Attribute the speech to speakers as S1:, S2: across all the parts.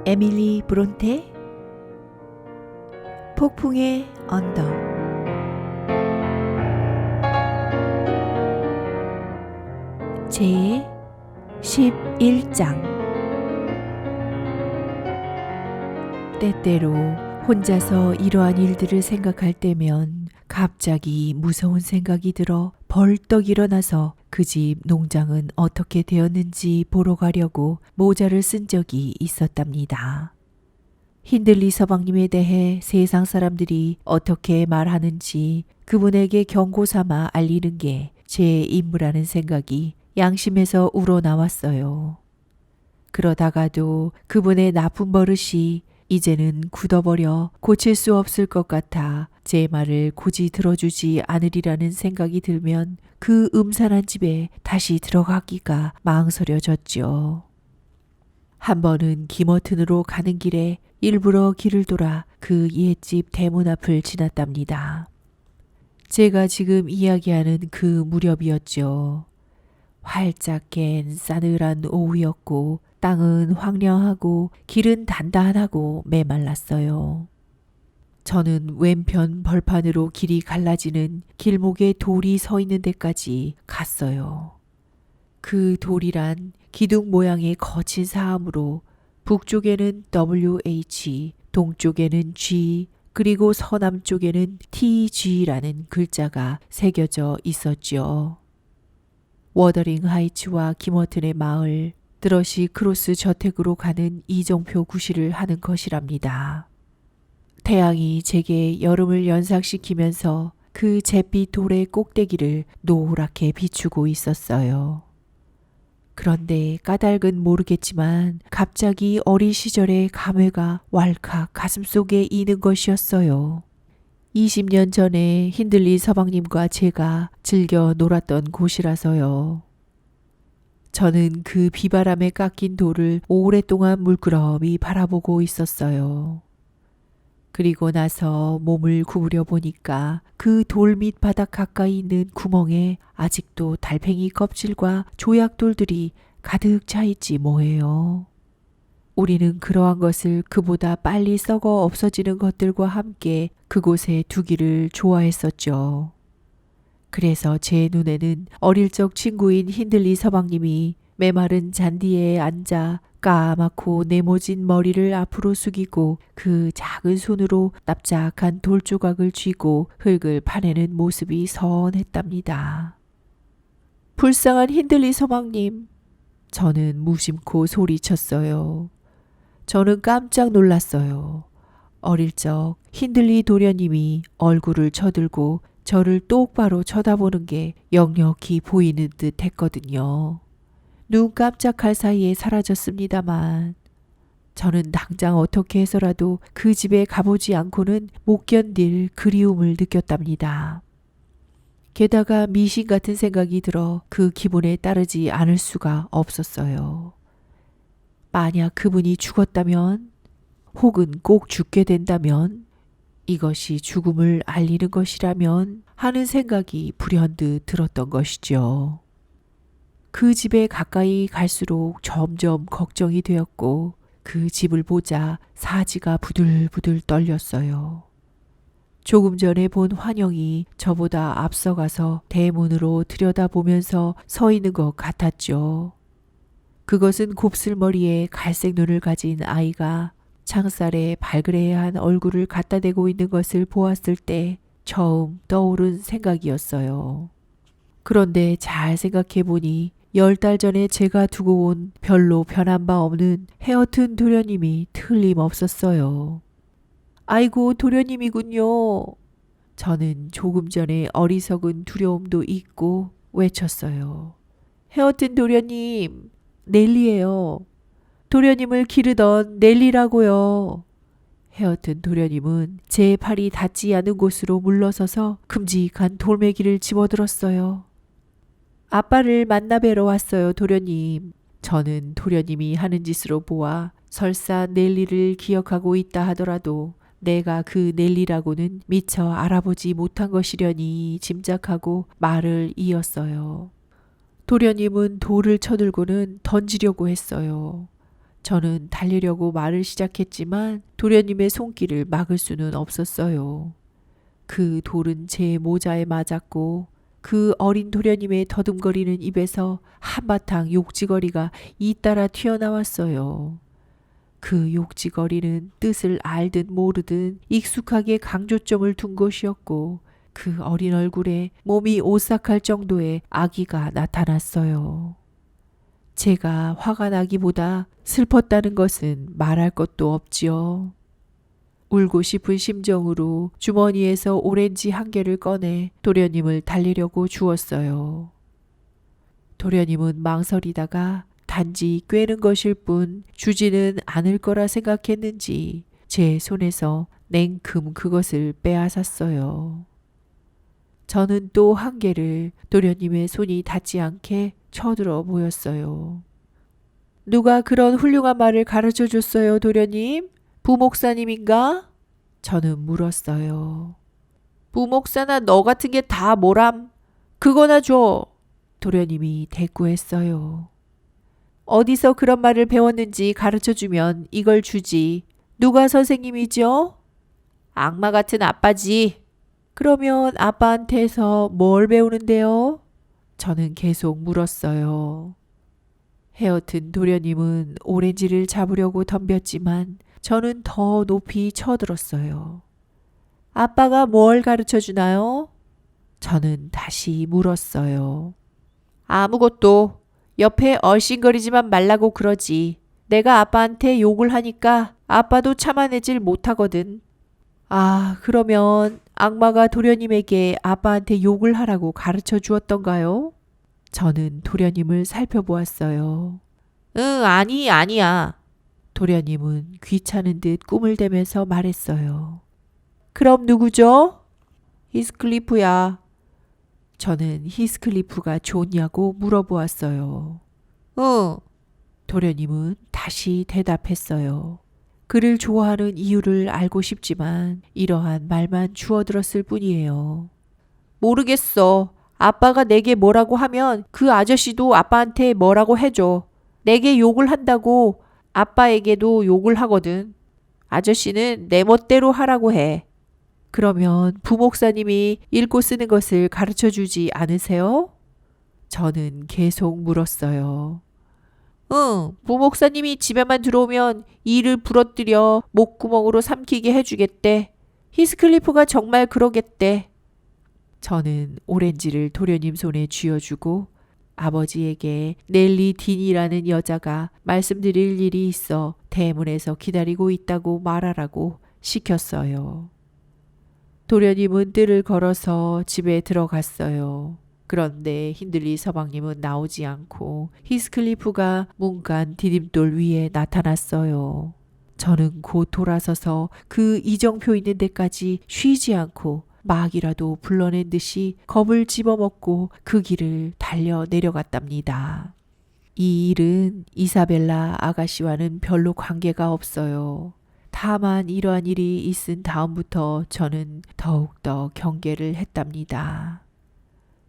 S1: 에밀리 브론테 폭풍의 언덕. 제 11장. 때때로 혼자서 이러한 일들을 생각할 때면 갑자기 무서운 생각이 들어 벌떡 일어나서 그 집 농장은 어떻게 되었는지 보러 가려고 모자를 쓴 적이 있었답니다. 힌들리 서방님에 대해 세상 사람들이 어떻게 말하는지 그분에게 경고 삼아 알리는 게 제 임무라는 생각이 양심에서 우러나왔어요. 그러다가도 그분의 나쁜 버릇이 이제는 굳어버려 고칠 수 없을 것 같아 제 말을 굳이 들어주지 않으리라는 생각이 들면 그 음산한 집에 다시 들어가기가 망설여졌죠. 한 번은 기머튼으로 가는 길에 일부러 길을 돌아 그 옛집 대문 앞을 지났답니다. 제가 지금 이야기하는 그 무렵이었죠. 활짝 갠 싸늘한 오후였고 땅은 황량하고 길은 단단하고 메말랐어요. 저는 왼편 벌판으로 길이 갈라지는 길목에 돌이 서 있는 데까지 갔어요. 그 돌이란 기둥 모양의 거친 사암으로 북쪽에는 WH, 동쪽에는 G, 그리고 서남쪽에는 TG라는 글자가 새겨져 있었죠. 워더링 하이츠와 기머튼의 마을, 드러시 크로스 저택으로 가는 이정표 구실을 하는 것이랍니다. 태양이 제게 여름을 연상시키면서 그 잿빛 돌의 꼭대기를 노랗게 비추고 있었어요. 그런데 까닭은 모르겠지만 갑자기 어린 시절의 감회가 왈칵 가슴속에 이는 것이었어요. 20년 전에 힌들리 서방님과 제가 즐겨 놀았던 곳이라서요. 저는 그 비바람에 깎인 돌을 오랫동안 물끄러미 바라보고 있었어요. 그리고 나서 몸을 구부려 보니까 그 돌 밑 바닥 가까이 있는 구멍에 아직도 달팽이 껍질과 조약돌들이 가득 차 있지 뭐예요. 우리는 그러한 것을 그보다 빨리 썩어 없어지는 것들과 함께 그곳에 두기를 좋아했었죠. 그래서 제 눈에는 어릴 적 친구인 힌들리 서방님이 메마른 잔디에 앉아 까맣고 네모진 머리를 앞으로 숙이고 그 작은 손으로 납작한 돌조각을 쥐고 흙을 파내는 모습이 선했답니다. 불쌍한 힌들리 서방님. 저는 무심코 소리쳤어요. 저는 깜짝 놀랐어요. 어릴 적 힌들리 도련님이 얼굴을 쳐들고 저를 똑바로 쳐다보는 게 역력히 보이는 듯 했거든요. 눈 깜짝할 사이에 사라졌습니다만 저는 당장 어떻게 해서라도 그 집에 가보지 않고는 못 견딜 그리움을 느꼈답니다. 게다가 미신 같은 생각이 들어 그 기분에 따르지 않을 수가 없었어요. 만약 그분이 죽었다면 혹은 꼭 죽게 된다면 이것이 죽음을 알리는 것이라면 하는 생각이 불현듯 들었던 것이죠. 그 집에 가까이 갈수록 점점 걱정이 되었고 그 집을 보자 사지가 부들부들 떨렸어요. 조금 전에 본 환영이 저보다 앞서가서 대문으로 들여다보면서 서 있는 것 같았죠. 그것은 곱슬머리에 갈색 눈을 가진 아이가 창살에 발그레한 얼굴을 갖다 대고 있는 것을 보았을 때 처음 떠오른 생각이었어요. 그런데 잘 생각해 보니 10달 전에 제가 두고 온 별로 변한 바 없는 헤어튼 도련님이 틀림없었어요. 아이고 도련님이군요. 저는 조금 전에 어리석은 두려움도 있고 외쳤어요. 헤어튼 도련님, 넬리예요. 도련님을 기르던 넬리라고요. 헤어튼 도련님은 제 팔이 닿지 않은 곳으로 물러서서 큼직한 돌멩이를 집어들었어요. 아빠를 만나 뵈러 왔어요, 도련님. 저는 도련님이 하는 짓으로 보아 설사 넬리를 기억하고 있다 하더라도 내가 그 넬리라고는 미처 알아보지 못한 것이려니 짐작하고 말을 이었어요. 도련님은 돌을 쳐들고는 던지려고 했어요. 저는 달리려고 말을 시작했지만 도련님의 손길을 막을 수는 없었어요. 그 돌은 제 모자에 맞았고 그 어린 도련님의 더듬거리는 입에서 한바탕 욕지거리가 잇따라 튀어나왔어요. 그 욕지거리는 뜻을 알든 모르든 익숙하게 강조점을 둔 것이었고 그 어린 얼굴에 몸이 오싹할 정도의 아기가 나타났어요. 제가 화가 나기보다 슬펐다는 것은 말할 것도 없지요. 울고 싶은 심정으로 주머니에서 오렌지 한 개를 꺼내 도련님을 달래려고 주었어요. 도련님은 망설이다가 단지 꿰는 것일 뿐 주지는 않을 거라 생각했는지 제 손에서 냉큼 그것을 빼앗았어요. 저는 또 한 개를 도련님의 손이 닿지 않게 쳐들어 보였어요. 누가 그런 훌륭한 말을 가르쳐 줬어요, 도련님? 부목사님인가? 저는 물었어요. 부목사나 너 같은 게 다 뭐람? 그거나 줘. 도련님이 대꾸했어요. 어디서 그런 말을 배웠는지 가르쳐 주면 이걸 주지. 누가 선생님이죠? 악마 같은 아빠지. 그러면 아빠한테서 뭘 배우는데요? 저는 계속 물었어요. 헤어튼 도련님은 오렌지를 잡으려고 덤볐지만 저는 더 높이 쳐들었어요. 아빠가 뭘 가르쳐 주나요? 저는 다시 물었어요. 아무것도. 옆에 얼씬거리지만 말라고 그러지. 내가 아빠한테 욕을 하니까 아빠도 참아내질 못하거든. 아, 그러면 악마가 도련님에게 아빠한테 욕을 하라고 가르쳐 주었던가요? 저는 도련님을 살펴보았어요. 응, 아니야. 도련님은 귀찮은 듯 꿈을 대면서 말했어요. 그럼 누구죠? 히스클리프야. 저는 히스클리프가 좋냐고 물어보았어요. 응. 도련님은 다시 대답했어요. 그를 좋아하는 이유를 알고 싶지만 이러한 말만 주워들었을 뿐이에요. 모르겠어. 아빠가 내게 뭐라고 하면 그 아저씨도 아빠한테 뭐라고 해줘. 내게 욕을 한다고 아빠에게도 욕을 하거든. 아저씨는 내 멋대로 하라고 해. 그러면 부목사님이 읽고 쓰는 것을 가르쳐 주지 않으세요? 저는 계속 물었어요. 응, 부목사님이 집에만 들어오면 이를 부러뜨려 목구멍으로 삼키게 해주겠대. 히스클리프가 정말 그러겠대. 저는 오렌지를 도련님 손에 쥐어주고 아버지에게 넬리 딘이라는 여자가 말씀드릴 일이 있어 대문에서 기다리고 있다고 말하라고 시켰어요. 도련님은 뜰을 걸어서 집에 들어갔어요. 그런데 힌들리 서방님은 나오지 않고 히스클리프가 문간 디딤돌 위에 나타났어요. 저는 곧 돌아서서 그 이정표 있는 데까지 쉬지 않고 막이라도 불러낸 듯이 겁을 집어먹고 그 길을 달려 내려갔답니다. 이 일은 이사벨라 아가씨와는 별로 관계가 없어요. 다만 이러한 일이 있은 다음부터 저는 더욱더 경계를 했답니다.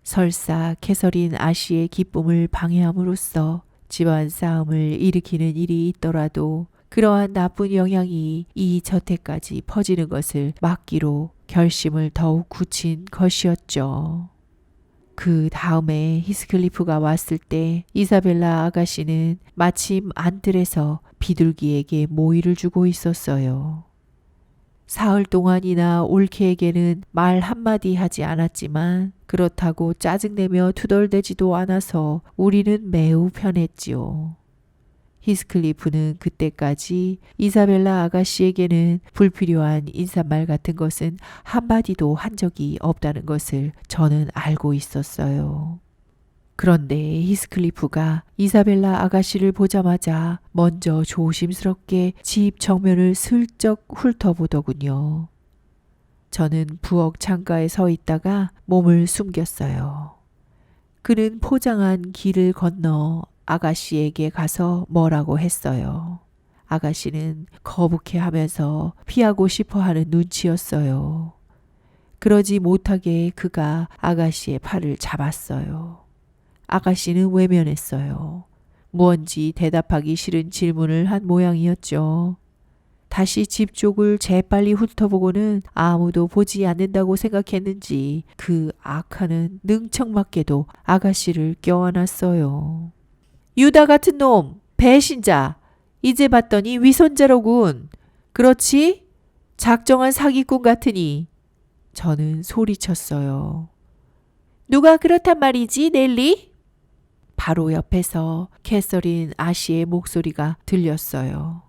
S1: 설사 캐서린 아씨의 기쁨을 방해함으로써 집안 싸움을 일으키는 일이 있더라도 그러한 나쁜 영향이 이 저택까지 퍼지는 것을 막기로 결심을 더욱 굳힌 것이었죠. 그 다음에 히스클리프가 왔을 때 이사벨라 아가씨는 마침 안뜰에서 비둘기에게 모이를 주고 있었어요. 사흘 동안이나 올케에게는 말 한마디 하지 않았지만 그렇다고 짜증내며 투덜대지도 않아서 우리는 매우 편했지요. 히스클리프는 그때까지 이사벨라 아가씨에게는 불필요한 인사말 같은 것은 한마디도 한 적이 없다는 것을 저는 알고 있었어요. 그런데 히스클리프가 이사벨라 아가씨를 보자마자 먼저 조심스럽게 집 정면을 슬쩍 훑어보더군요. 저는 부엌 창가에 서 있다가 몸을 숨겼어요. 그는 포장한 길을 건너 아가씨에게 가서 뭐라고 했어요. 아가씨는 거북해하면서 피하고 싶어하는 눈치였어요. 그러지 못하게 그가 아가씨의 팔을 잡았어요. 아가씨는 외면했어요. 무언지 대답하기 싫은 질문을 한 모양이었죠. 다시 집 쪽을 재빨리 훑어보고는 아무도 보지 않는다고 생각했는지 그 악한은 능청맞게도 아가씨를 껴안았어요. 유다 같은 놈! 배신자! 이제 봤더니 위선자로군. 그렇지? 작정한 사기꾼 같으니. 저는 소리쳤어요. 누가 그렇단 말이지, 넬리? 바로 옆에서 캐서린 아씨의 목소리가 들렸어요.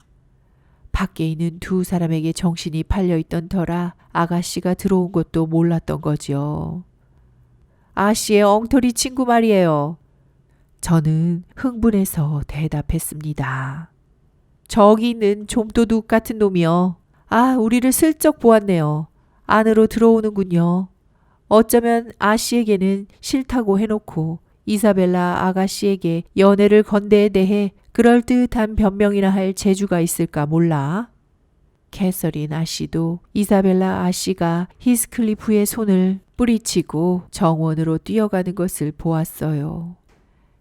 S1: 밖에 있는 두 사람에게 정신이 팔려있던 터라 아가씨가 들어온 것도 몰랐던 거지요. 아씨의 엉터리 친구 말이에요. 저는 흥분해서 대답했습니다. 저기 있는 좀도둑 같은 놈이요. 아, 우리를 슬쩍 보았네요. 안으로 들어오는군요. 어쩌면 아씨에게는 싫다고 해놓고 이사벨라 아가씨에게 연애를 건 데에 대해 그럴듯한 변명이나 할 재주가 있을까 몰라. 캐서린 아씨도 이사벨라 아씨가 히스클리프의 손을 뿌리치고 정원으로 뛰어가는 것을 보았어요.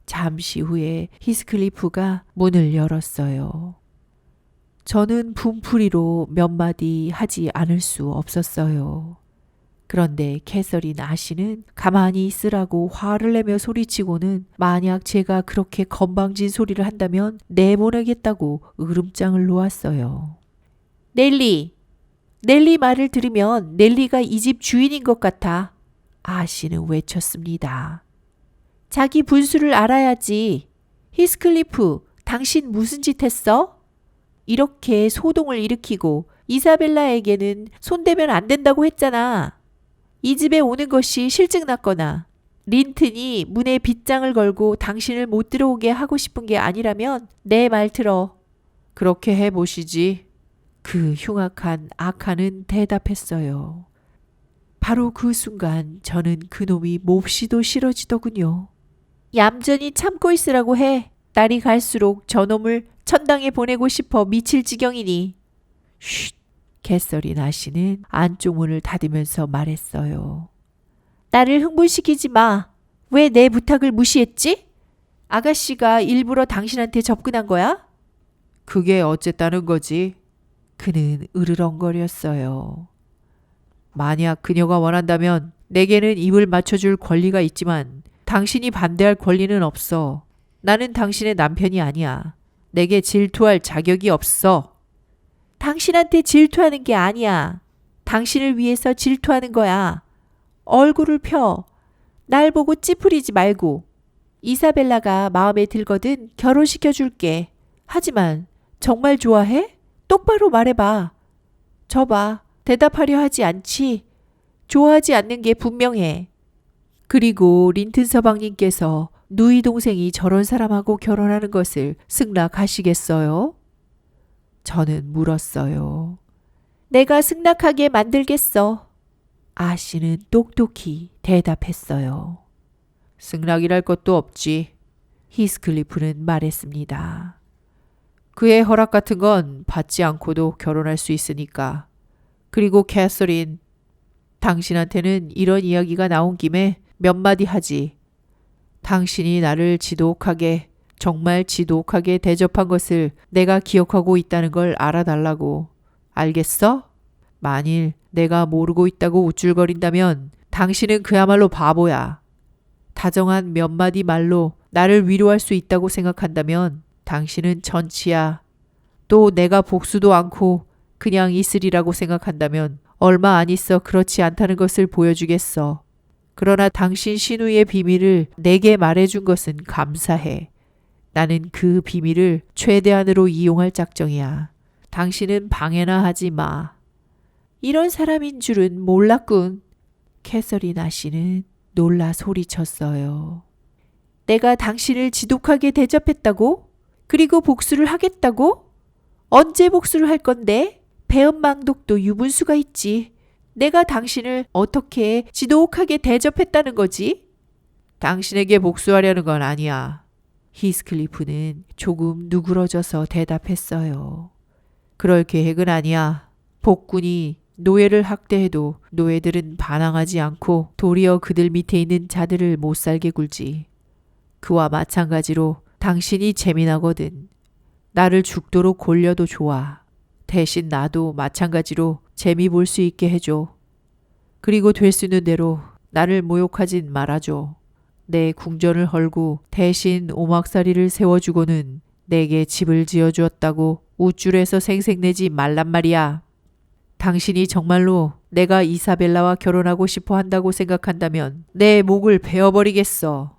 S1: 잠시 후에 히스클리프가 문을 열었어요. 저는 분풀이로 몇 마디 하지 않을 수 없었어요. 그런데 캐서린 아씨는 가만히 있으라고 화를 내며 소리치고는 만약 제가 그렇게 건방진 소리를 한다면 내보내겠다고 으름장을 놓았어요. 넬리! 넬리 말을 들으면 넬리가 이 집 주인인 것 같아. 아씨는 외쳤습니다. 자기 분수를 알아야지. 히스클리프, 당신 무슨 짓 했어? 이렇게 소동을 일으키고 이사벨라에게는 손대면 안 된다고 했잖아. 이 집에 오는 것이 실증났거나 린튼이 문에 빗장을 걸고 당신을 못 들어오게 하고 싶은 게 아니라면 내 말 들어. 그렇게 해보시지. 그 흉악한 악한은 대답했어요. 바로 그 순간 저는 그놈이 몹시도 싫어지더군요. 얌전히 참고 있으라고 해. 날이 갈수록 저놈을 천당에 보내고 싶어 미칠 지경이니. 쉿! 캐서린 아씨는 안쪽 문을 닫으면서 말했어요. 나를 흥분시키지 마. 왜 내 부탁을 무시했지? 아가씨가 일부러 당신한테 접근한 거야? 그게 어쨌다는 거지. 그는 으르렁거렸어요. 만약 그녀가 원한다면 내게는 입을 맞춰줄 권리가 있지만 당신이 반대할 권리는 없어. 나는 당신의 남편이 아니야. 내게 질투할 자격이 없어. 당신한테 질투하는 게 아니야. 당신을 위해서 질투하는 거야. 얼굴을 펴. 날 보고 찌푸리지 말고. 이사벨라가 마음에 들거든 결혼시켜 줄게. 하지만 정말 좋아해? 똑바로 말해봐. 저 봐. 대답하려 하지 않지? 좋아하지 않는 게 분명해. 그리고 린튼 서방님께서 누이 동생이 저런 사람하고 결혼하는 것을 승낙하시겠어요? 저는 물었어요. 내가 승낙하게 만들겠어. 아씨는 똑똑히 대답했어요. 승낙이랄 것도 없지. 히스클리프는 말했습니다. 그의 허락 같은 건 받지 않고도 결혼할 수 있으니까. 그리고 캐서린, 당신한테는 이런 이야기가 나온 김에 몇 마디 하지. 당신이 나를 지독하게, 정말 지독하게 대접한 것을 내가 기억하고 있다는 걸 알아달라고. 알겠어? 만일 내가 모르고 있다고 우쭐거린다면 당신은 그야말로 바보야. 다정한 몇 마디 말로 나를 위로할 수 있다고 생각한다면 당신은 천치야. 또 내가 복수도 않고 그냥 있으리라고 생각한다면 얼마 안 있어 그렇지 않다는 것을 보여주겠어. 그러나 당신 신우의 비밀을 내게 말해준 것은 감사해. 나는 그 비밀을 최대한으로 이용할 작정이야. 당신은 방해나 하지 마. 이런 사람인 줄은 몰랐군. 캐서린 아씨는 놀라 소리쳤어요. 내가 당신을 지독하게 대접했다고? 그리고 복수를 하겠다고? 언제 복수를 할 건데? 배은망덕도 유분수가 있지. 내가 당신을 어떻게 지독하게 대접했다는 거지? 당신에게 복수하려는 건 아니야. 히스클리프는 조금 누그러져서 대답했어요. 그럴 계획은 아니야. 복군이 노예를 학대해도 노예들은 반항하지 않고 도리어 그들 밑에 있는 자들을 못살게 굴지. 그와 마찬가지로 당신이 재미나거든. 나를 죽도록 골려도 좋아. 대신 나도 마찬가지로 재미 볼 수 있게 해줘. 그리고 될 수 있는 대로 나를 모욕하진 말아줘. 내 궁전을 헐고 대신 오막살이를 세워주고는 내게 집을 지어주었다고 우쭐해서 생색내지 말란 말이야. 당신이 정말로 내가 이사벨라와 결혼하고 싶어 한다고 생각한다면 내 목을 베어버리겠어.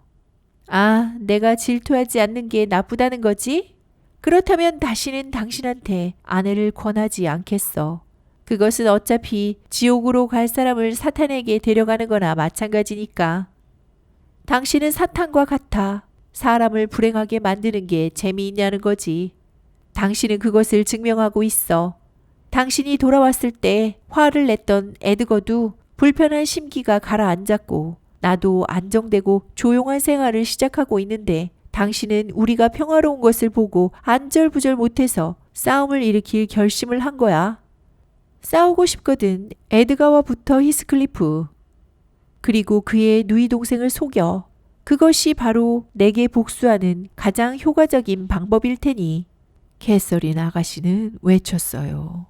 S1: 아, 내가 질투하지 않는 게 나쁘다는 거지? 그렇다면 다시는 당신한테 아내를 권하지 않겠어. 그것은 어차피 지옥으로 갈 사람을 사탄에게 데려가는 거나 마찬가지니까. 당신은 사탄과 같아. 사람을 불행하게 만드는 게 재미있냐는 거지. 당신은 그것을 증명하고 있어. 당신이 돌아왔을 때 화를 냈던 에드거도 불편한 심기가 가라앉았고 나도 안정되고 조용한 생활을 시작하고 있는데 당신은 우리가 평화로운 것을 보고 안절부절 못해서 싸움을 일으킬 결심을 한 거야. 싸우고 싶거든. 에드가와부터 히스클리프. 그리고 그의 누이 동생을 속여. 그것이 바로 내게 복수하는 가장 효과적인 방법일 테니. 캐서린 아가씨는 외쳤어요.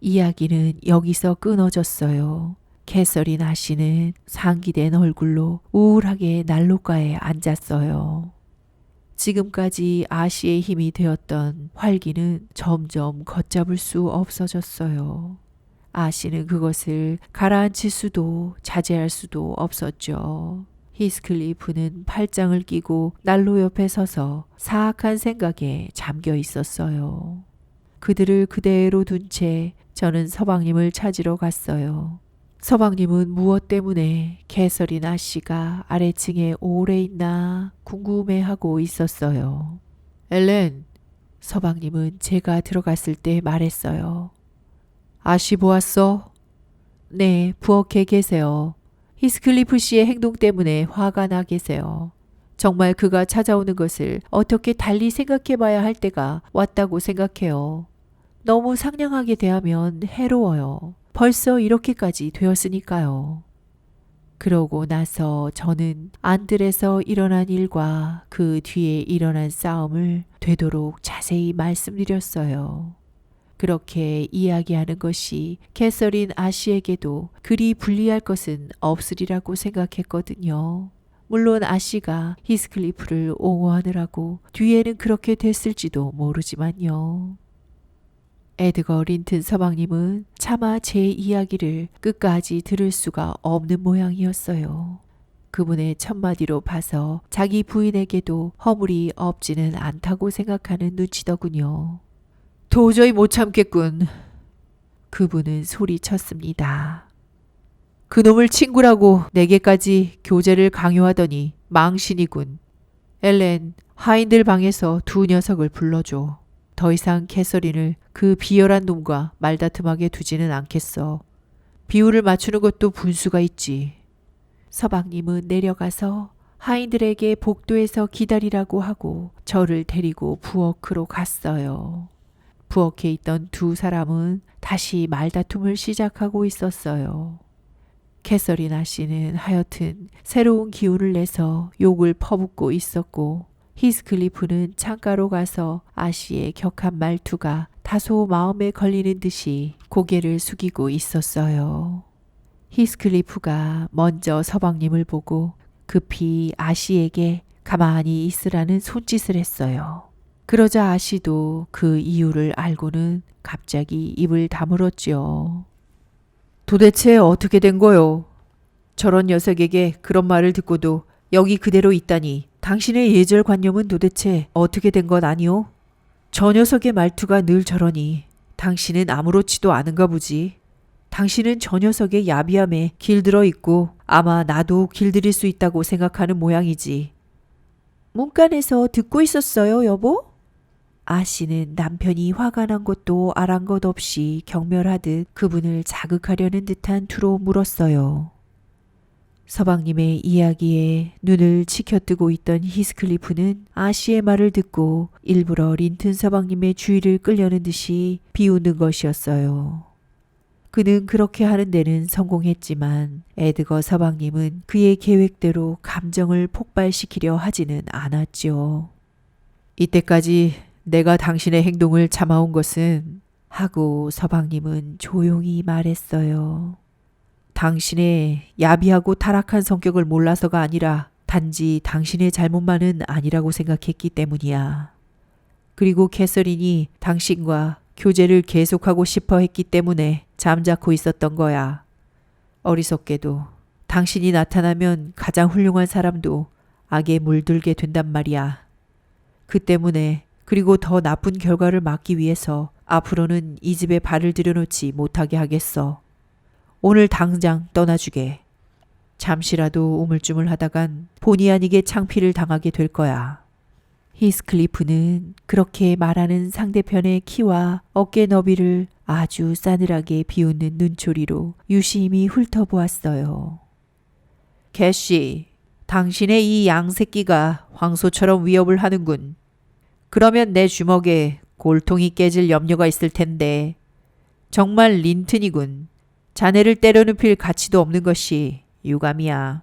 S1: 이야기는 여기서 끊어졌어요. 캐서린 아씨는 상기된 얼굴로 우울하게 난로가에 앉았어요. 지금까지 아씨의 힘이 되었던 활기는 점점 걷잡을 수 없어졌어요. 아씨는 그것을 가라앉힐 수도 자제할 수도 없었죠. 히스클리프는 팔짱을 끼고 난로 옆에 서서 사악한 생각에 잠겨 있었어요. 그들을 그대로 둔 채 저는 서방님을 찾으러 갔어요. 서방님은 무엇 때문에 캐서린 아씨가 아래층에 오래 있나 궁금해하고 있었어요. 엘렌, 서방님은 제가 들어갔을 때 말했어요. 아씨 보았어? 네, 부엌에 계세요. 히스클리프 씨의 행동 때문에 화가 나 계세요. 정말 그가 찾아오는 것을 어떻게 달리 생각해 봐야 할 때가 왔다고 생각해요. 너무 상냥하게 대하면 해로워요. 벌써 이렇게까지 되었으니까요. 그러고 나서 저는 안뜰에서 일어난 일과 그 뒤에 일어난 싸움을 되도록 자세히 말씀드렸어요. 그렇게 이야기하는 것이 캐서린 아씨에게도 그리 불리할 것은 없으리라고 생각했거든요. 물론 아씨가 히스클리프를 옹호하느라고 뒤에는 그렇게 됐을지도 모르지만요. 에드거 린튼 서방님은 차마 제 이야기를 끝까지 들을 수가 없는 모양이었어요. 그분의 첫마디로 봐서 자기 부인에게도 허물이 없지는 않다고 생각하는 눈치더군요. 도저히 못 참겠군. 그분은 소리쳤습니다. 그놈을 친구라고 내게까지 교제를 강요하더니 망신이군. 엘렌, 하인들 방에서 두 녀석을 불러줘. 더 이상 캐서린을 그 비열한 놈과 말다툼하게 두지는 않겠어. 비율을 맞추는 것도 분수가 있지. 서방님은 내려가서 하인들에게 복도에서 기다리라고 하고 저를 데리고 부엌으로 갔어요. 부엌에 있던 두 사람은 다시 말다툼을 시작하고 있었어요. 캐서린 아씨는 하여튼 새로운 기운을 내서 욕을 퍼붓고 있었고 히스클리프는 창가로 가서 아씨의 격한 말투가 다소 마음에 걸리는 듯이 고개를 숙이고 있었어요. 히스클리프가 먼저 서방님을 보고 급히 아씨에게 가만히 있으라는 손짓을 했어요. 그러자 아씨도 그 이유를 알고는 갑자기 입을 다물었지요. 도대체 어떻게 된 거요? 저런 녀석에게 그런 말을 듣고도 여기 그대로 있다니 당신의 예절관념은 도대체 어떻게 된 것 아니오? 저 녀석의 말투가 늘 저러니 당신은 아무렇지도 않은가 보지. 당신은 저 녀석의 야비함에 길들어 있고 아마 나도 길들일 수 있다고 생각하는 모양이지. 문간에서 듣고 있었어요, 여보? 아씨는 남편이 화가 난 것도 아란 것 없이 경멸하듯 그분을 자극하려는 듯한 투로 물었어요. 서방님의 이야기에 눈을 치켜뜨고 있던 히스클리프는 아씨의 말을 듣고 일부러 린튼 서방님의 주의를 끌려는 듯이 비웃는 것이었어요. 그는 그렇게 하는 데는 성공했지만 에드거 서방님은 그의 계획대로 감정을 폭발시키려 하지는 않았지요. 이때까지 내가 당신의 행동을 참아온 것은 하고 서방님은 조용히 말했어요. 당신의 야비하고 타락한 성격을 몰라서가 아니라 단지 당신의 잘못만은 아니라고 생각했기 때문이야. 그리고 캐서린이 당신과 교제를 계속하고 싶어 했기 때문에 잠자코 있었던 거야. 어리석게도 당신이 나타나면 가장 훌륭한 사람도 악에 물들게 된단 말이야. 그 때문에 그리고 더 나쁜 결과를 막기 위해서 앞으로는 이 집에 발을 들여놓지 못하게 하겠어. 오늘 당장 떠나주게. 잠시라도 우물쭈물하다간 본의 아니게 창피를 당하게 될 거야. 히스클리프는 그렇게 말하는 상대편의 키와 어깨 너비를 아주 싸늘하게 비웃는 눈초리로 유심히 훑어보았어요. 캐시, 당신의 이 양새끼가 황소처럼 위협을 하는군. 그러면 내 주먹에 골통이 깨질 염려가 있을 텐데. 정말 린튼이군. 자네를 때려눕힐 가치도 없는 것이 유감이야.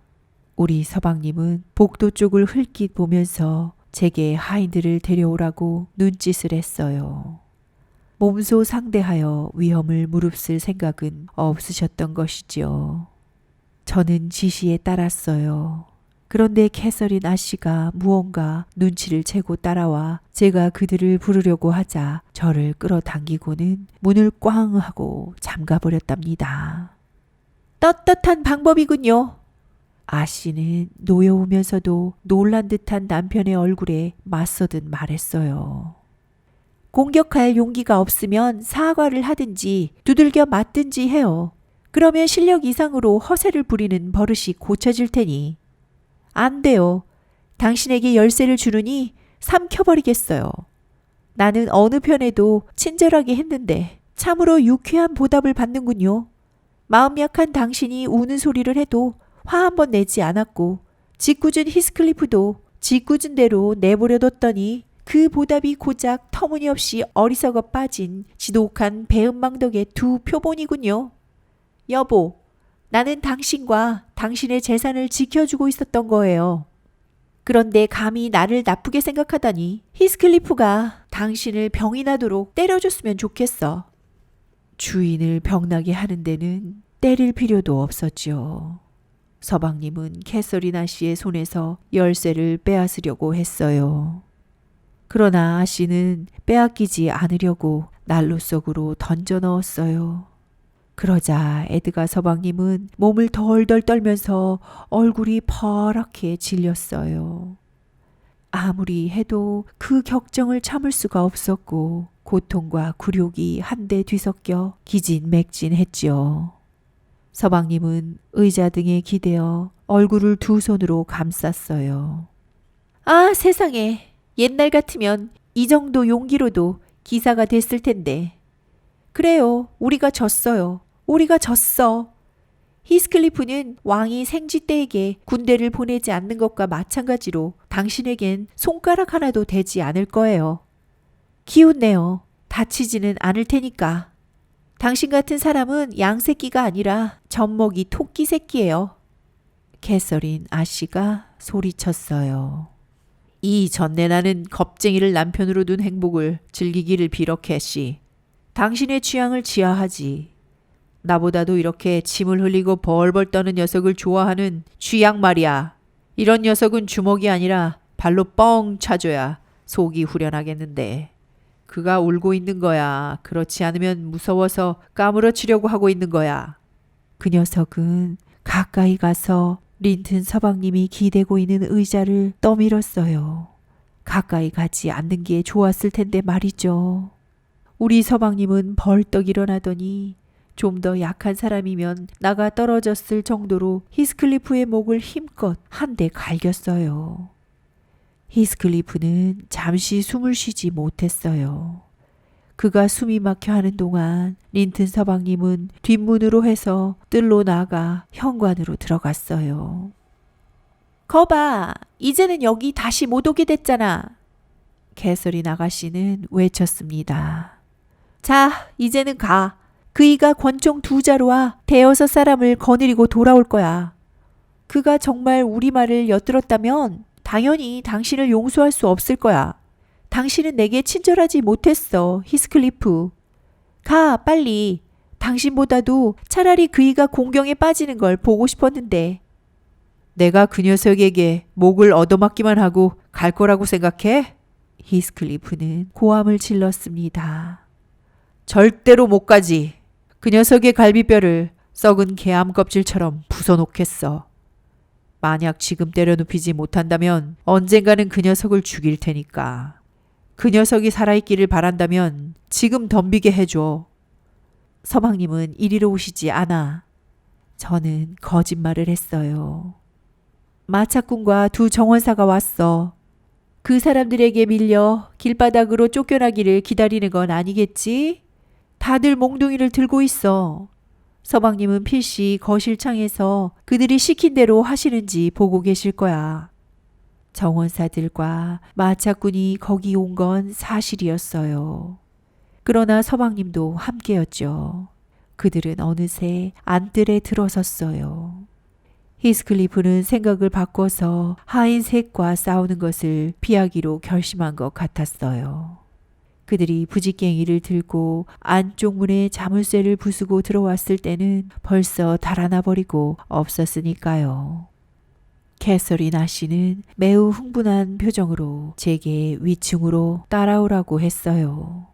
S1: 우리 서방님은 복도 쪽을 흘낏 보면서 제게 하인들을 데려오라고 눈짓을 했어요. 몸소 상대하여 위험을 무릅쓸 생각은 없으셨던 것이지요. 저는 지시에 따랐어요. 그런데 캐서린 아씨가 무언가 눈치를 채고 따라와 제가 그들을 부르려고 하자 저를 끌어당기고는 문을 꽝 하고 잠가버렸답니다. 떳떳한 방법이군요. 아씨는 노여우면서도 놀란 듯한 남편의 얼굴에 맞서듯 말했어요. 공격할 용기가 없으면 사과를 하든지 두들겨 맞든지 해요. 그러면 실력 이상으로 허세를 부리는 버릇이 고쳐질 테니. 안 돼요. 당신에게 열쇠를 주느니 삼켜버리겠어요. 나는 어느 편에도 친절하게 했는데 참으로 유쾌한 보답을 받는군요. 마음 약한 당신이 우는 소리를 해도 화 한 번 내지 않았고 짓궂은 히스클리프도 짓궂은 대로 내버려뒀더니 그 보답이 고작 터무니없이 어리석어 빠진 지독한 배은망덕의 두 표본이군요. 여보, 나는 당신과 당신의 재산을 지켜주고 있었던 거예요. 그런데 감히 나를 나쁘게 생각하다니 히스클리프가 당신을 병이 나도록 때려줬으면 좋겠어. 주인을 병나게 하는 데는 때릴 필요도 없었죠. 서방님은 캐서린 아씨의 손에서 열쇠를 빼앗으려고 했어요. 그러나 아씨는 빼앗기지 않으려고 난로 속으로 던져 넣었어요. 그러자 에드가 서방님은 몸을 덜덜 떨면서 얼굴이 퍼렇게 질렸어요. 아무리 해도 그 격정을 참을 수가 없었고 고통과 굴욕이 한데 뒤섞여 기진맥진했지요. 서방님은 의자 등에 기대어 얼굴을 두 손으로 감쌌어요. 아, 세상에. 옛날 같으면 이 정도 용기로도 기사가 됐을 텐데. 그래요. 우리가 졌어요. 우리가 졌어. 히스클리프는 왕이 생쥐떼에게 군대를 보내지 않는 것과 마찬가지로 당신에겐 손가락 하나도 되지 않을 거예요. 기운내요. 다치지는 않을 테니까. 당신 같은 사람은 양새끼가 아니라 젖먹이 토끼 새끼예요. 캐서린 아씨가 소리쳤어요. 이 전내나는 겁쟁이를 남편으로 둔 행복을 즐기기를 빌어 캐시. 당신의 취향을 지하하지. 나보다도 이렇게 침을 흘리고 벌벌 떠는 녀석을 좋아하는 쥐양 말이야. 이런 녀석은 주먹이 아니라 발로 뻥 차줘야 속이 후련하겠는데. 그가 울고 있는 거야. 그렇지 않으면 무서워서 까무러치려고 하고 있는 거야. 그 녀석은 가까이 가서 린튼 서방님이 기대고 있는 의자를 떠밀었어요. 가까이 가지 않는 게 좋았을 텐데 말이죠. 우리 서방님은 벌떡 일어나더니 좀 더 약한 사람이면 나가 떨어졌을 정도로 히스클리프의 목을 힘껏 한 대 갈겼어요. 히스클리프는 잠시 숨을 쉬지 못했어요. 그가 숨이 막혀 하는 동안 린튼 서방님은 뒷문으로 해서 뜰로 나가 현관으로 들어갔어요. 거봐, 이제는 여기 다시 못 오게 됐잖아. 캐서린 아가씨는 외쳤습니다. 자, 이제는 가. 그이가 권총 2자루와 대여섯 사람을 거느리고 돌아올 거야. 그가 정말 우리 말을 엿들었다면 당연히 당신을 용서할 수 없을 거야. 당신은 내게 친절하지 못했어, 히스클리프. 가, 빨리. 당신보다도 차라리 그이가 공경에 빠지는 걸 보고 싶었는데. 내가 그 녀석에게 목을 얻어맞기만 하고 갈 거라고 생각해? 히스클리프는 고함을 질렀습니다. 절대로 못 가지. 그 녀석의 갈비뼈를 썩은 개암 껍질처럼 부숴놓겠어. 만약 지금 때려눕히지 못한다면 언젠가는 그 녀석을 죽일 테니까. 그 녀석이 살아있기를 바란다면 지금 덤비게 해줘. 서방님은 이리로 오시지 않아. 저는 거짓말을 했어요. 마차꾼과 두 정원사가 왔어. 그 사람들에게 밀려 길바닥으로 쫓겨나기를 기다리는 건 아니겠지? 다들 몽둥이를 들고 있어. 서방님은 필시 거실창에서 그들이 시킨 대로 하시는지 보고 계실 거야. 정원사들과 마차꾼이 거기 온 건 사실이었어요. 그러나 서방님도 함께였죠. 그들은 어느새 안뜰에 들어섰어요. 히스클리프는 생각을 바꿔서 하인셋과 싸우는 것을 피하기로 결심한 것 같았어요. 그들이 부직갱이를 들고 안쪽 문에 자물쇠를 부수고 들어왔을 때는 벌써 달아나 버리고 없었으니까요. 캐서린 아씨는 매우 흥분한 표정으로 제게 위층으로 따라오라고 했어요.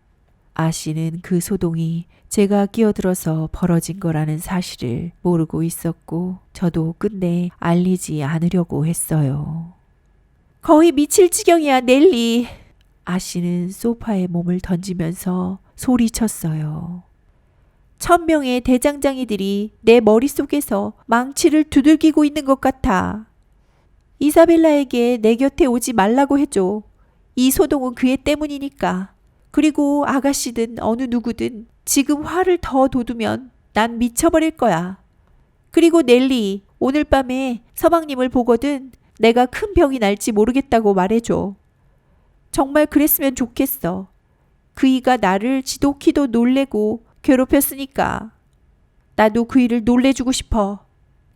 S1: 아씨는 그 소동이 제가 끼어들어서 벌어진 거라는 사실을 모르고 있었고 저도 끝내 알리지 않으려고 했어요. 거의 미칠 지경이야, 넬리. 아씨는 소파에 몸을 던지면서 소리쳤어요. 1000명의 대장장이들이 내 머릿속에서 망치를 두들기고 있는 것 같아. 이사벨라에게 내 곁에 오지 말라고 해줘. 이 소동은 그애 때문이니까. 그리고 아가씨든 어느 누구든 지금 화를 더 돋우면 난 미쳐버릴 거야. 그리고 넬리, 오늘 밤에 서방님을 보거든 내가 큰 병이 날지 모르겠다고 말해줘. 정말 그랬으면 좋겠어. 그이가 나를 지독히도 놀래고 괴롭혔으니까. 나도 그이를 놀래주고 싶어.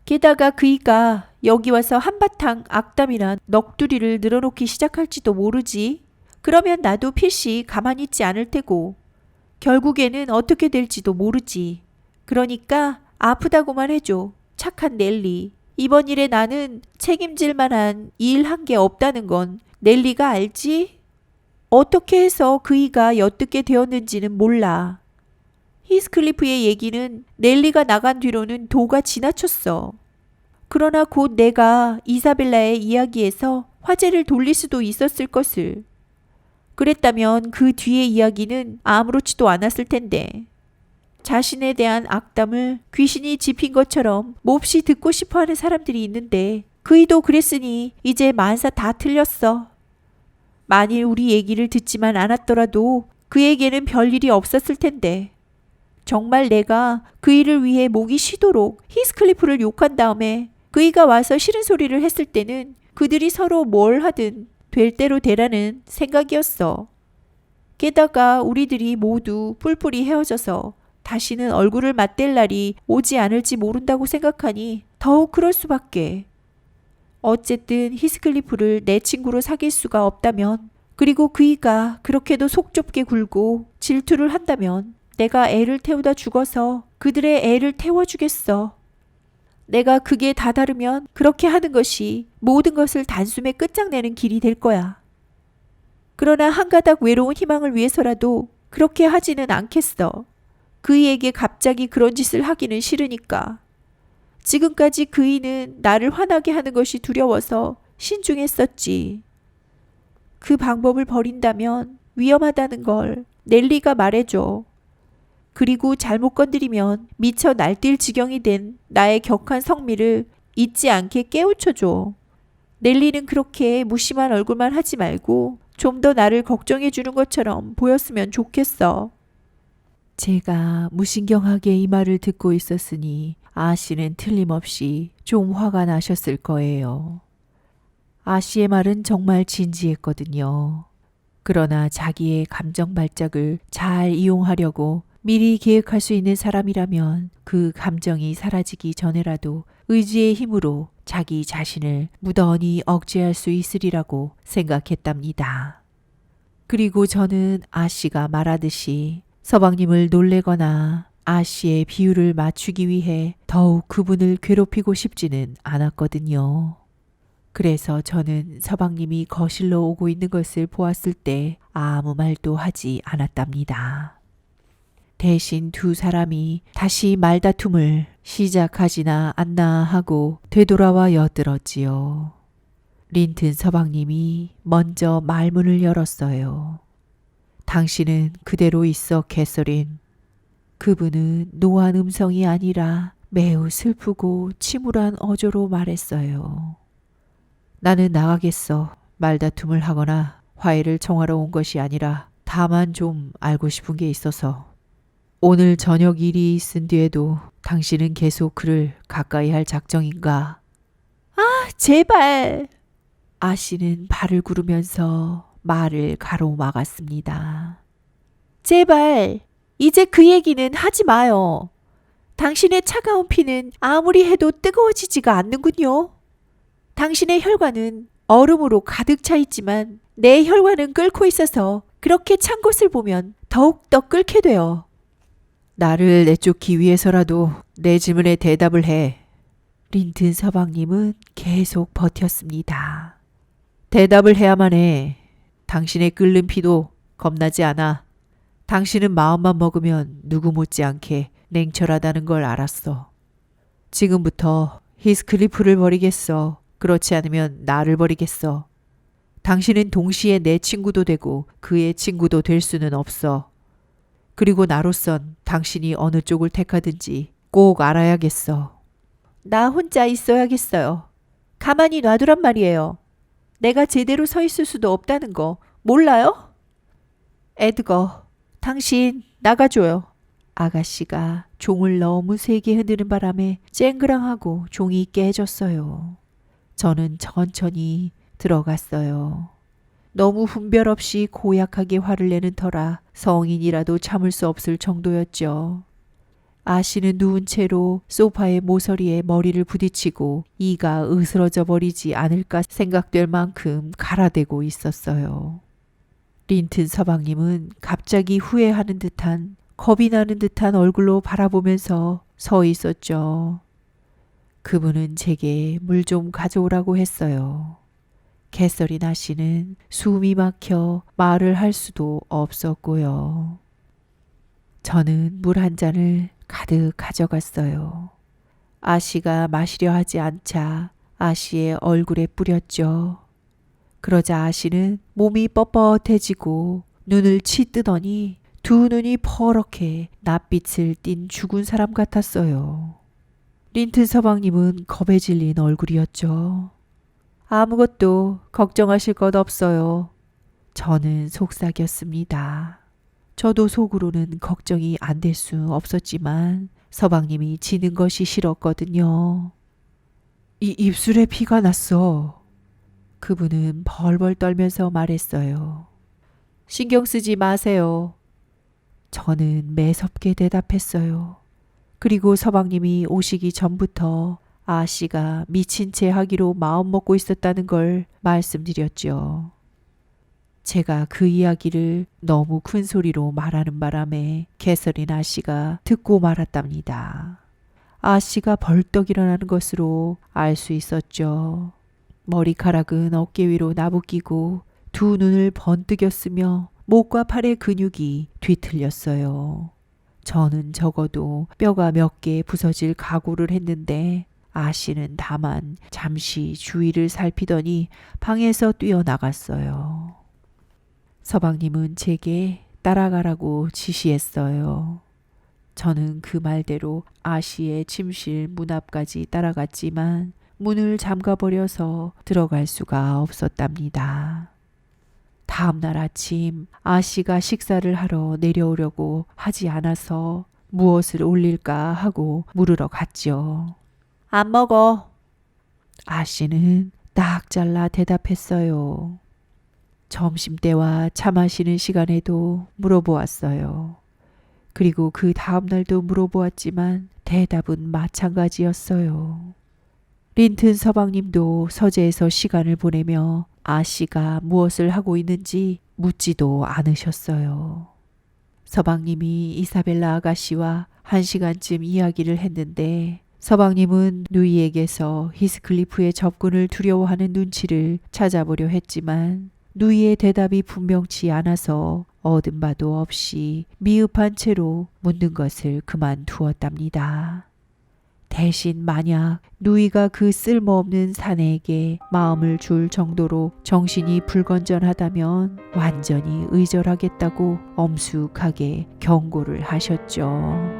S1: 게다가 그이가 여기 와서 한바탕 악담이나 넋두리를 늘어놓기 시작할지도 모르지. 그러면 나도 필시 가만히 있지 않을 테고 결국에는 어떻게 될지도 모르지. 그러니까 아프다고만 해줘. 착한 넬리. 이번 일에 나는 책임질 만한 일 한 게 없다는 건 넬리가 알지? 어떻게 해서 그이가 엿듣게 되었는지는 몰라. 히스클리프의 얘기는 넬리가 나간 뒤로는 도가 지나쳤어. 그러나 곧 내가 이사벨라의 이야기에서 화제를 돌릴 수도 있었을 것을. 그랬다면 그 뒤의 이야기는 아무렇지도 않았을 텐데. 자신에 대한 악담을 귀신이 짚인 것처럼 몹시 듣고 싶어하는 사람들이 있는데 그이도 그랬으니 이제 만사 다 틀렸어. 만일 우리 얘기를 듣지만 않았더라도 그에게는 별일이 없었을 텐데. 정말 내가 그이를 위해 목이 쉬도록 히스클리프를 욕한 다음에 그이가 와서 싫은 소리를 했을 때는 그들이 서로 뭘 하든 될 대로 되라는 생각이었어. 게다가 우리들이 모두 뿔뿔이 헤어져서 다시는 얼굴을 맞댈 날이 오지 않을지 모른다고 생각하니 더욱 그럴 수밖에. 어쨌든 히스클리프를 내 친구로 사귈 수가 없다면, 그리고 그이가 그렇게도 속 좁게 굴고 질투를 한다면 내가 애를 태우다 죽어서 그들의 애를 태워주겠어. 내가 그게 다다르면 그렇게 하는 것이 모든 것을 단숨에 끝장내는 길이 될 거야. 그러나 한 가닥 외로운 희망을 위해서라도 그렇게 하지는 않겠어. 그이에게 갑자기 그런 짓을 하기는 싫으니까. 지금까지 그이는 나를 화나게 하는 것이 두려워서 신중했었지. 그 방법을 버린다면 위험하다는 걸 넬리가 말해줘. 그리고 잘못 건드리면 미쳐 날뛸 지경이 된 나의 격한 성미를 잊지 않게 깨우쳐줘. 넬리는 그렇게 무심한 얼굴만 하지 말고 좀 더 나를 걱정해 주는 것처럼 보였으면 좋겠어. 제가 무신경하게 이 말을 듣고 있었으니 아씨는 틀림없이 좀 화가 나셨을 거예요. 아씨의 말은 정말 진지했거든요. 그러나 자기의 감정 발작을 잘 이용하려고 미리 계획할 수 있는 사람이라면 그 감정이 사라지기 전에라도 의지의 힘으로 자기 자신을 무던히 억제할 수 있으리라고 생각했답니다. 그리고 저는 아씨가 말하듯이 서방님을 놀래거나 아씨의 비율을 맞추기 위해 더욱 그분을 괴롭히고 싶지는 않았거든요. 그래서 저는 서방님이 거실로 오고 있는 것을 보았을 때 아무 말도 하지 않았답니다. 대신 두 사람이 다시 말다툼을 시작하지나 않나 하고 되돌아와 엿들었지요. 린튼 서방님이 먼저 말문을 열었어요. 당신은 그대로 있어, 캐서린. 그분은 노한 음성이 아니라 매우 슬프고 침울한 어조로 말했어요. 나는 나가겠어. 말다툼을 하거나 화해를 청하러 온 것이 아니라 다만 좀 알고 싶은 게 있어서. 오늘 저녁 일이 있은 뒤에도 당신은 계속 그를 가까이 할 작정인가? 아, 제발! 아씨는 발을 구르면서 말을 가로막았습니다. 제발, 이제 그 얘기는 하지 마요. 당신의 차가운 피는 아무리 해도 뜨거워지지가 않는군요. 당신의 혈관은 얼음으로 가득 차 있지만 내 혈관은 끓고 있어서 그렇게 찬 것을 보면 더욱더 끓게 돼요. 나를 내쫓기 위해서라도 내 질문에 대답을 해. 린튼 서방님은 계속 버텼습니다. 대답을 해야만 해. 당신의 끓는 피도 겁나지 않아. 당신은 마음만 먹으면 누구 못지않게 냉철하다는 걸 알았어. 지금부터 히스클리프를 버리겠어. 그렇지 않으면 나를 버리겠어. 당신은 동시에 내 친구도 되고 그의 친구도 될 수는 없어. 그리고 나로선 당신이 어느 쪽을 택하든지 꼭 알아야겠어. 나 혼자 있어야겠어요. 가만히 놔두란 말이에요. 내가 제대로 서 있을 수도 없다는 거 몰라요? 에드거, 당신 나가줘요. 아가씨가 종을 너무 세게 흔드는 바람에 쨍그랑하고 종이 깨졌어요. 저는 천천히 들어갔어요. 너무 분별 없이 고약하게 화를 내는 터라 성인이라도 참을 수 없을 정도였죠. 아씨는 누운 채로 소파의 모서리에 머리를 부딪히고 이가 으스러져 버리지 않을까 생각될 만큼 갈아대고 있었어요. 린튼 서방님은 갑자기 후회하는 듯한 겁이 나는 듯한 얼굴로 바라보면서 서 있었죠. 그분은 제게 물 좀 가져오라고 했어요. 캐서린 아씨는 숨이 막혀 말을 할 수도 없었고요. 저는 물 한 잔을 가득 가져갔어요. 아씨가 마시려 하지 않자 아씨의 얼굴에 뿌렸죠. 그러자 아씨는 몸이 뻣뻣해지고 눈을 치뜨더니 두 눈이 퍼렇게 낯빛을 띤 죽은 사람 같았어요. 린튼 서방님은 겁에 질린 얼굴이었죠. 아무것도 걱정하실 것 없어요. 저는 속삭였습니다. 저도 속으로는 걱정이 안 될 수 없었지만 서방님이 지는 것이 싫었거든요. 이 입술에 피가 났어. 그분은 벌벌 떨면서 말했어요. 신경 쓰지 마세요. 저는 매섭게 대답했어요. 그리고 서방님이 오시기 전부터 아씨가 미친 채 하기로 마음먹고 있었다는 걸 말씀드렸죠. 제가 그 이야기를 너무 큰 소리로 말하는 바람에 캐서린 아씨가 듣고 말았답니다. 아씨가 벌떡 일어나는 것으로 알 수 있었죠. 머리카락은 어깨 위로 나부끼고 두 눈을 번뜩였으며 목과 팔의 근육이 뒤틀렸어요. 저는 적어도 뼈가 몇 개 부서질 각오를 했는데 아씨는 다만 잠시 주위를 살피더니 방에서 뛰어나갔어요. 서방님은 제게 따라가라고 지시했어요. 저는 그 말대로 아씨의 침실 문 앞까지 따라갔지만 문을 잠가버려서 들어갈 수가 없었답니다. 다음 날 아침 아씨가 식사를 하러 내려오려고 하지 않아서 무엇을 올릴까 하고 물으러 갔죠. 안 먹어. 아씨는 딱 잘라 대답했어요. 점심때와 차 마시는 시간에도 물어보았어요. 그리고 그 다음 날도 물어보았지만 대답은 마찬가지였어요. 린튼 서방님도 서재에서 시간을 보내며 아씨가 무엇을 하고 있는지 묻지도 않으셨어요. 서방님이 이사벨라 아가씨와 1시간쯤 이야기를 했는데 서방님은 누이에게서 히스클리프의 접근을 두려워하는 눈치를 찾아보려 했지만 누이의 대답이 분명치 않아서 얻은 바도 없이 미흡한 채로 묻는 것을 그만두었답니다. 대신 만약 누이가 그 쓸모없는 사내에게 마음을 줄 정도로 정신이 불건전하다면 완전히 의절하겠다고 엄숙하게 경고를 하셨죠.